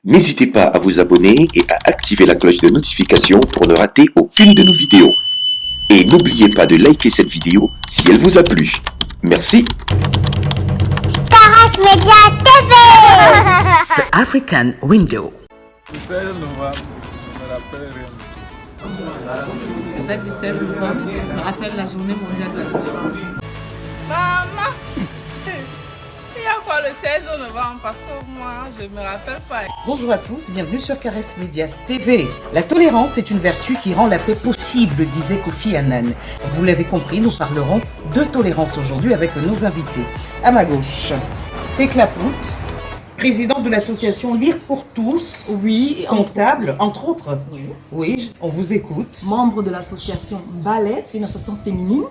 N'hésitez pas à vous abonner et à activer la cloche de notification pour ne rater aucune de nos vidéos. Et n'oubliez pas de liker cette vidéo si elle vous a plu. Merci. Caras Media TV. The African Window. Le 16 novembre, je me rappelle rien. La date du 16 novembre me rappelle la journée mondiale de la tolérance. Maman, il y a quoi le 16 novembre? Parce que moi, je ne me rappelle pas. Bonjour à tous, bienvenue sur Caras Media TV. La tolérance est une vertu qui rend la paix possible, disait Kofi Annan. Vous l'avez compris, nous parlerons de tolérance aujourd'hui avec nos invités. À ma gauche, Tekla Pout, présidente de l'association Lire pour tous. Oui, comptable, entre autres. Oui. Oui, on vous écoute. Membre de l'association Ballet, c'est une association féminine.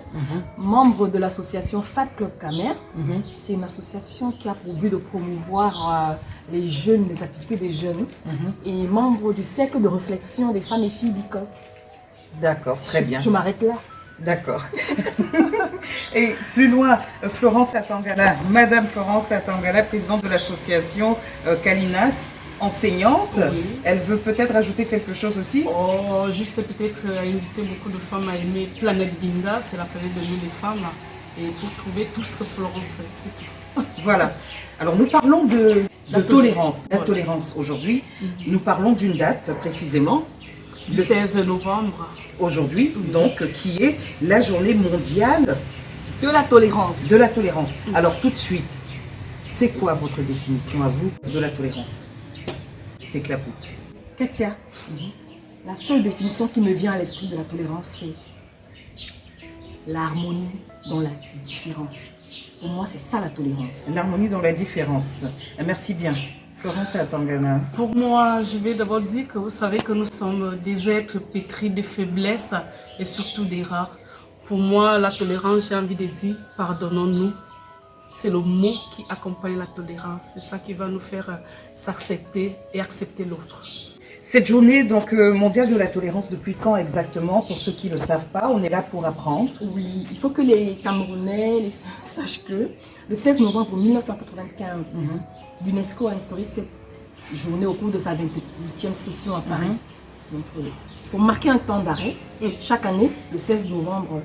Membre de l'association Fat Club Camer, c'est une association qui a pour but de promouvoir les jeunes, les activités des jeunes. Et membre du cercle de réflexion des femmes et filles BICOC. D'accord, très bien. Je m'arrête là. D'accord. Et plus loin, Florence Atangana, Madame Florence Atangana, présidente de l'association Kalinas, enseignante. Oui. Elle veut peut-être ajouter quelque chose aussi. Oh, juste peut-être inviter beaucoup de femmes à aimer Planète Binda, c'est la planète de nous les femmes, et pour trouver tout ce que Florence fait, c'est tout. Voilà. Alors nous parlons de tolérance. La Voilà. tolérance aujourd'hui. Nous parlons d'une date précisément. Du Le 16 novembre. Aujourd'hui, donc, qui est la journée mondiale De la tolérance. de la tolérance. Alors tout de suite, c'est quoi votre définition à vous de la tolérance? Tekla Pout. Katia, la seule définition qui me vient à l'esprit de la tolérance, c'est l'harmonie dans la différence. Pour moi, c'est ça la tolérance. L'harmonie dans la différence. Merci bien. Florence Atangana. Pour moi, je vais d'abord dire que vous savez que nous sommes des êtres pétris de faiblesses et surtout d'erreurs. Pour moi, la tolérance, j'ai envie de dire, pardonnons-nous. C'est le mot qui accompagne la tolérance. C'est ça qui va nous faire s'accepter et accepter l'autre. Cette journée donc mondiale de la tolérance, depuis quand exactement? Pour ceux qui ne le savent pas, on est là pour apprendre. Oui, il faut que les Camerounais sachent que le 16 novembre 1995, l'UNESCO a instauré cette journée au cours de sa 28e session à Paris. Donc, il faut marquer un temps d'arrêt chaque année, le 16 novembre,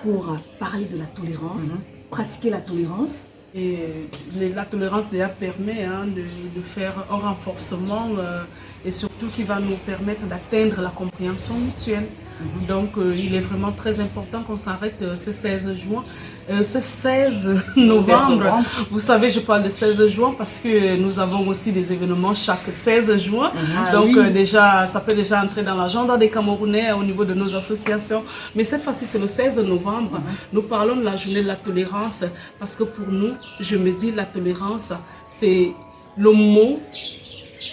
pour parler de la tolérance, pratiquer la tolérance. Et la tolérance déjà permet de faire un renforcement et surtout qui va nous permettre d'atteindre la compréhension mutuelle. Donc il est vraiment très important qu'on s'arrête ce 16 juin. Ce 16 novembre, vous savez, je parle de 16 juin parce que nous avons aussi des événements chaque 16 juin. Donc déjà, ça peut déjà entrer dans l'agenda des Camerounais au niveau de nos associations. Mais cette fois-ci, c'est le 16 novembre. Nous parlons de la journée de la tolérance parce que pour nous, je me dis la tolérance, c'est le mot,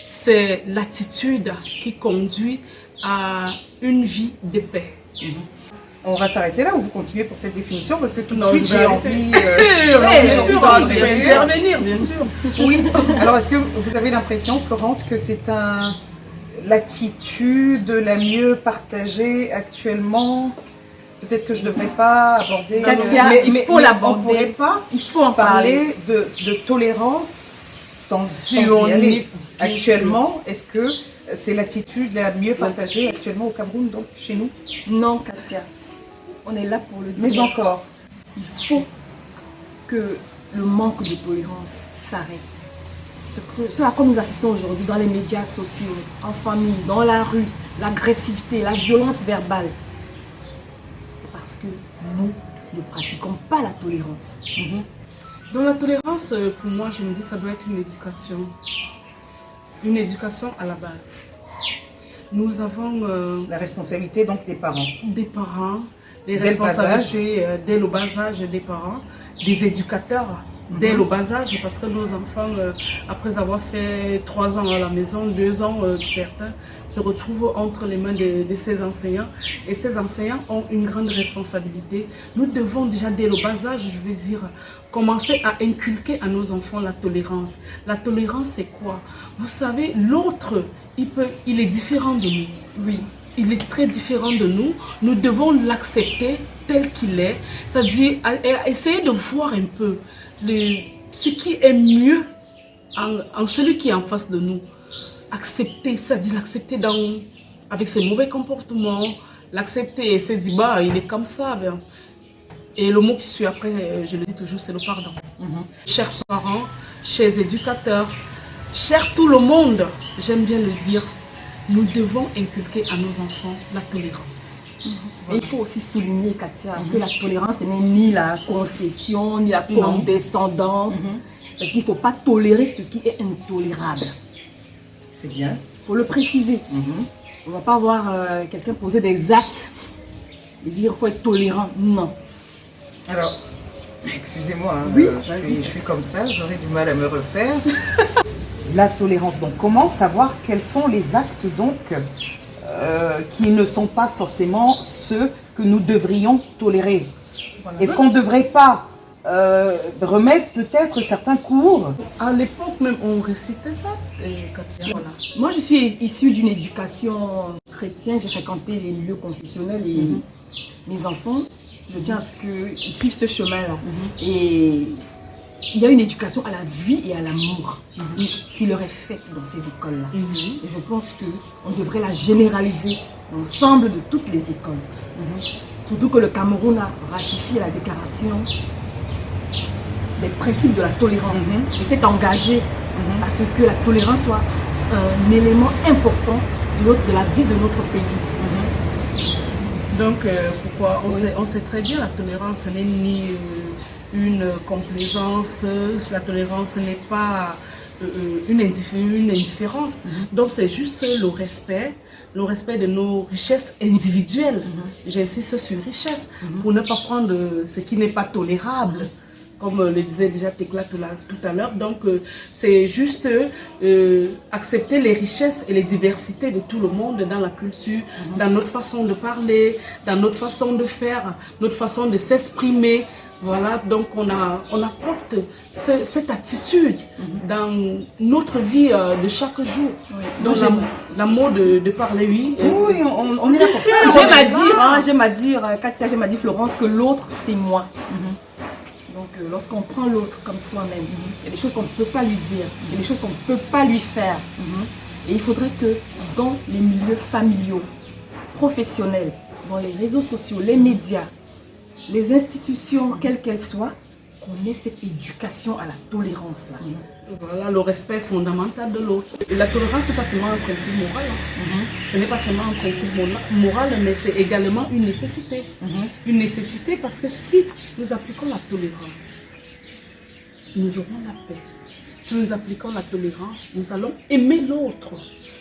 c'est l'attitude qui conduit à une vie de paix. On va s'arrêter là ou vous continuez pour cette définition? Parce que tout de Non, suite, je vais j'ai arrêter. envie... Bien sûr, tu peux intervenir, bien sûr. Oui. Alors, est-ce que vous avez l'impression, Florence, que c'est l'attitude la mieux partagée actuellement? Peut-être que je ne devrais pas aborder... Katia, il faut l'aborder. On ne pourrait pas Il faut en parler. de tolérance sans y on aller. est- Actuellement, est-ce que c'est l'attitude la mieux partagée actuellement au Cameroun, donc chez nous? Non, Katia, on est là pour le dire. Mais encore. Il faut que le manque de tolérance s'arrête. Ce à quoi nous assistons aujourd'hui dans les médias sociaux, en famille, dans la rue, l'agressivité, la violence verbale, c'est parce que nous ne pratiquons pas la tolérance. Dans la tolérance, pour moi, je me dis ça doit être une éducation. Une éducation à la base. Nous avons La responsabilité donc des parents. des parents, des Dès le bas responsabilités dès le bas âge des parents, des éducateurs dès le bas âge, parce que nos enfants, après avoir fait 3 ans à la maison, 2 ans, certains, se retrouvent entre les mains de ces enseignants. Et ces enseignants ont une grande responsabilité. Nous devons déjà dès le bas âge, je veux dire, commencer à inculquer à nos enfants la tolérance. La tolérance, c'est quoi? Vous savez, l'autre, il est différent de nous. Oui. Il est très différent de nous. Nous devons l'accepter tel qu'il est. C'est-à-dire, essayer de voir un peu ce qui est mieux en celui qui est en face de nous. accepter, c'est-à-dire l'accepter avec ses mauvais comportements, l'accepter et se dire, bah, il est comme ça. Ben. Et le mot qui suit après, je le dis toujours, c'est le pardon. Chers parents, chers éducateurs, chers tout le monde, j'aime bien le dire, nous devons inculquer à nos enfants la tolérance. Et il faut aussi souligner, Katia, que la tolérance n'est ni la concession, ni la condescendance. Parce qu'il ne faut pas tolérer ce qui est intolérable. C'est bien. Il faut le préciser. On ne va pas voir quelqu'un poser des actes et dire qu'il faut être tolérant. Non. Alors, excusez-moi, hein, Oui, je suis comme ça, j'aurais du mal à me refaire. La tolérance, donc comment savoir quels sont les actes donc qui ne sont pas forcément ceux que nous devrions tolérer? Voilà. Est-ce qu'on ne devrait pas remettre peut-être certains cours? À l'époque même, on récitait ça, Katia. Voilà. Moi, je suis issue d'une éducation chrétienne. J'ai fréquenté les lieux confessionnels et mes enfants, je tiens à ce qu'ils suivent ce chemin-là. Et il y a une éducation à la vie et à l'amour qui leur est faite dans ces écoles-là. Et je pense qu'on devrait la généraliser dans l'ensemble de toutes les écoles. Surtout que le Cameroun a ratifié la déclaration des principes de la tolérance et s'est engagé à ce que la tolérance soit un élément important de la vie de notre pays. Donc, pourquoi on sait très bien, la tolérance n'est ni une complaisance, la tolérance n'est pas une indifférence. Donc, c'est juste le respect de nos richesses individuelles. J'insiste sur richesse, pour ne pas prendre ce qui n'est pas tolérable. Comme le disait déjà Tekla tout à l'heure. Donc, c'est juste accepter les richesses et les diversités de tout le monde dans la culture, dans notre façon de parler, dans notre façon de faire, notre façon de s'exprimer. Voilà, donc on apporte cette attitude dans notre vie de chaque jour. Donc, l'amour de parler, oui. Oui, on est là pour ça. J'aime à dire, Katia, j'aime à dire, Florence, que l'autre, c'est moi. Donc, lorsqu'on prend l'autre comme soi-même, il y a des choses qu'on ne peut pas lui dire, il y a des choses qu'on ne peut pas lui faire. Et il faudrait que dans les milieux familiaux, professionnels, dans les réseaux sociaux, les médias, les institutions, quelles qu'elles soient, qu'on ait cette éducation à la tolérance là. Voilà, le respect fondamental de l'autre. La tolérance, ce n'est pas seulement un principe moral. Ce n'est pas seulement un principe moral, mais c'est également une nécessité. Une nécessité parce que si nous appliquons la tolérance, nous aurons la paix. Si nous appliquons la tolérance, nous allons aimer l'autre.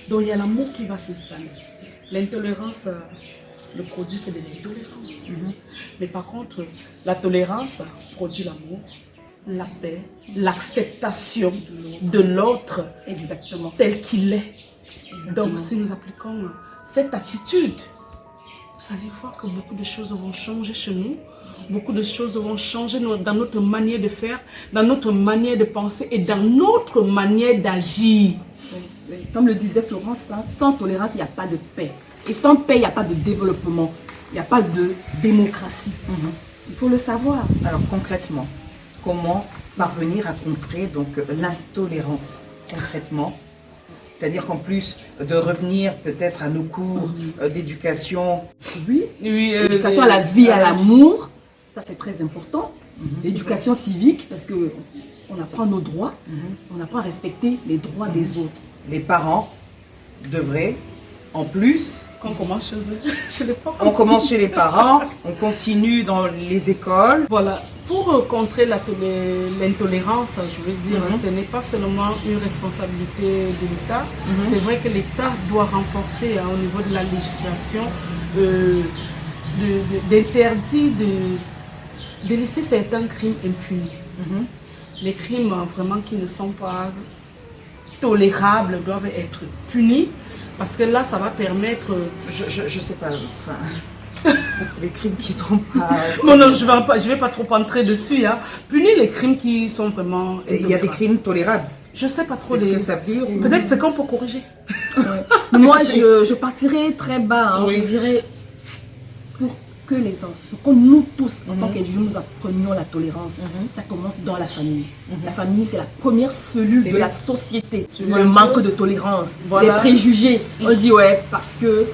Donc il y a l'amour qui va s'installer. L'intolérance ne produit que de l'intolérance. Mais par contre, la tolérance produit l'amour, la paix, l'acceptation de l'autre tel qu'il est. Donc si nous appliquons cette attitude, vous allez voir que beaucoup de choses vont changer chez nous. Beaucoup de choses vont changer dans notre manière de faire, dans notre manière de penser et dans notre manière d'agir. Comme le disait Florence, sans tolérance, il n'y a pas de paix. Et sans paix, il n'y a pas de développement. Il n'y a pas de démocratie. Il faut le savoir. Alors concrètement, comment parvenir à contrer donc l'intolérance concrètement? C'est-à-dire qu'en plus de revenir peut-être à nos cours d'éducation, l'éducation à la vie, à l'amour, ça c'est très important. L'éducation civique, parce qu'on apprend nos droits, on apprend à respecter les droits des autres. Les parents devraient, en plus... On commence chez les parents. On commence chez les parents, on continue dans les écoles. Voilà. Pour contrer l'intolérance, je veux dire, ce n'est pas seulement une responsabilité de l'État. C'est vrai que l'État doit renforcer au niveau de la législation, d'interdire de laisser certains crimes impunis. Les crimes vraiment qui ne sont pas tolérables doivent être punis. Parce que là, ça va permettre... Je sais pas, enfin, les crimes qui sont pas... Non, je vais pas trop entrer dessus. Punir les crimes qui sont vraiment... Il y a des crimes tolérables. Je sais pas trop ce que ça veut dire. Peut-être c'est qu'on peut corriger. Moi, je partirais très bas. Je dirais, pour que les enfants, que nous tous, en tant qu'individus, nous apprenions la tolérance. Ça commence dans la famille. La famille, c'est la première cellule de la société. Le manque de tolérance, les préjugés. On dit, ouais, parce que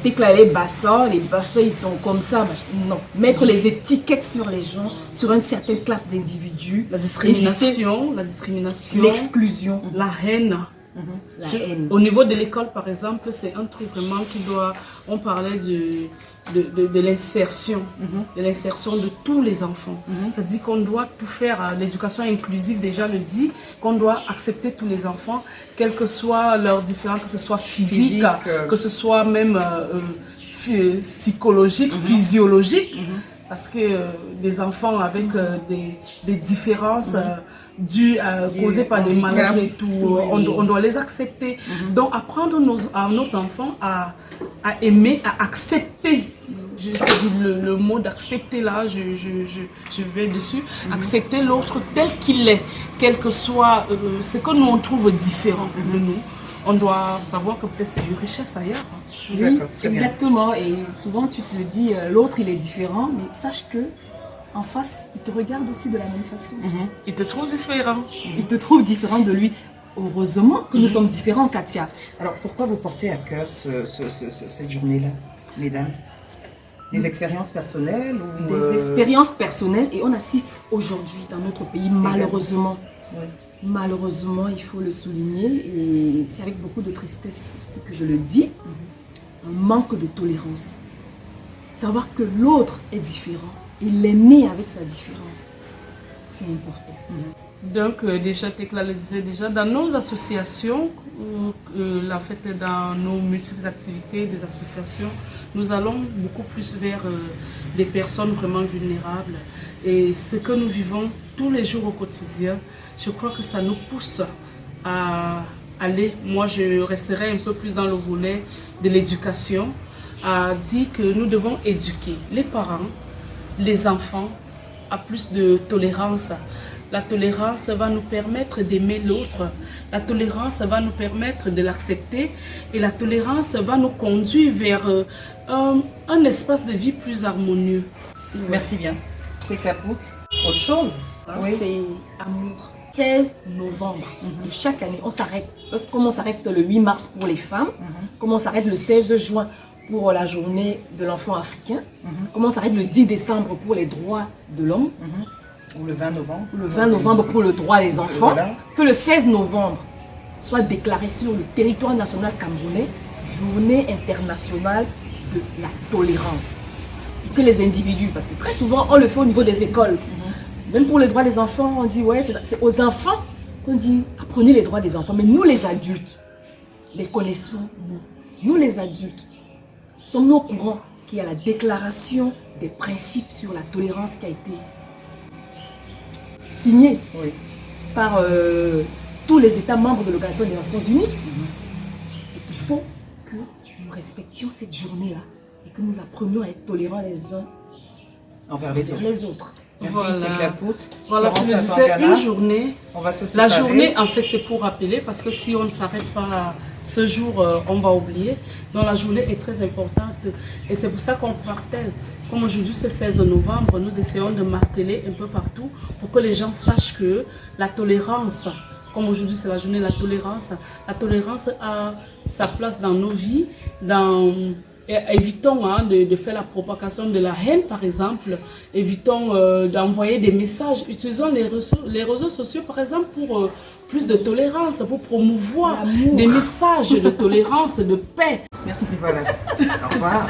Tekla, les bassins, ils sont comme ça. Non. Mettre les étiquettes sur les gens, sur une certaine classe d'individus. La discrimination, l'exclusion, la haine. La haine. Au niveau de l'école, par exemple, c'est un truc vraiment qui doit... On parlait de l'insertion, de l'insertion de tous les enfants. Ça dit qu'on doit tout faire. L'éducation inclusive déjà le dit, qu'on doit accepter tous les enfants, quelles que soient leurs différences, que ce soit physique, que ce soit même psychologique, physiologique. Parce que des enfants avec des différences causées par des maladies et tout, on doit les accepter. Donc apprendre à nos enfants à aimer, à accepter. Le mot d'accepter là, je vais dessus. Accepter l'autre tel qu'il est, quel que soit ce que nous on trouve différent de nous. On doit savoir que peut-être c'est une richesse ailleurs. Oui, exactement. Et souvent tu te dis l'autre il est différent, mais sache que en face il te regarde aussi de la même façon. Il te trouve différent. Il te trouve différent de lui. Heureusement que nous sommes différents, Katia. Alors pourquoi vous portez à cœur cette journée-là, mesdames? Des expériences personnelles ou Des expériences personnelles, et on assiste aujourd'hui dans notre pays, malheureusement. Malheureusement, il faut le souligner, et c'est avec beaucoup de tristesse aussi que je le dis, un manque de tolérance. Savoir que l'autre est différent et l'aimer avec sa différence, c'est important. Donc déjà, Tekla le disait déjà, dans nos associations, la fête dans nos multiples activités des associations, nous allons beaucoup plus vers des personnes vraiment vulnérables. Et ce que nous vivons tous les jours au quotidien, je crois que ça nous pousse à aller. Moi, je resterai un peu plus dans le volet de l'éducation, à dire que nous devons éduquer les parents, les enfants à plus de tolérance. La tolérance va nous permettre d'aimer l'autre. La tolérance va nous permettre de l'accepter. Et la tolérance va nous conduire vers un espace de vie plus harmonieux. Merci bien. Tekla Pouk, autre chose? C'est amour. 16 novembre de chaque année, on s'arrête. Comme on s'arrête le 8 mars pour les femmes, comme on s'arrête le 16 juin pour la journée de l'enfant africain, comme on s'arrête le 10 décembre pour les droits de l'homme, ou le 20 novembre. Le 20 novembre pour le droit des enfants. Voilà. Que le 16 novembre soit déclaré sur le territoire national camerounais journée internationale de la tolérance. Et que les individus, parce que très souvent on le fait au niveau des écoles, même pour les droits des enfants, on dit ouais, c'est aux enfants qu'on dit apprenez les droits des enfants. Mais nous les adultes, les connaissons nous. Nous les adultes, sommes-nous au courant qu'il y a la déclaration des principes sur la tolérance qui a été signée par tous les États membres de l'Organisation des Nations Unies, et qu'il faut que nous respections cette journée-là et que nous apprenions à être tolérants les uns envers les autres. Merci Tekla Pouk. Voilà, tu le disais, une journée. On va se la séparer. journée, en fait, c'est pour rappeler, parce que si on ne s'arrête pas ce jour, on va oublier. Donc la journée est très importante et c'est pour ça qu'on martèle. Comme aujourd'hui c'est 16 novembre, nous essayons de marteler un peu partout pour que les gens sachent que la tolérance, comme aujourd'hui c'est la journée de la tolérance a sa place dans nos vies, évitons de faire la propagation de la haine par exemple, évitons d'envoyer des messages, utilisons les réseaux sociaux par exemple pour plus de tolérance, pour promouvoir des messages de tolérance, de paix. Merci, voilà. Au revoir.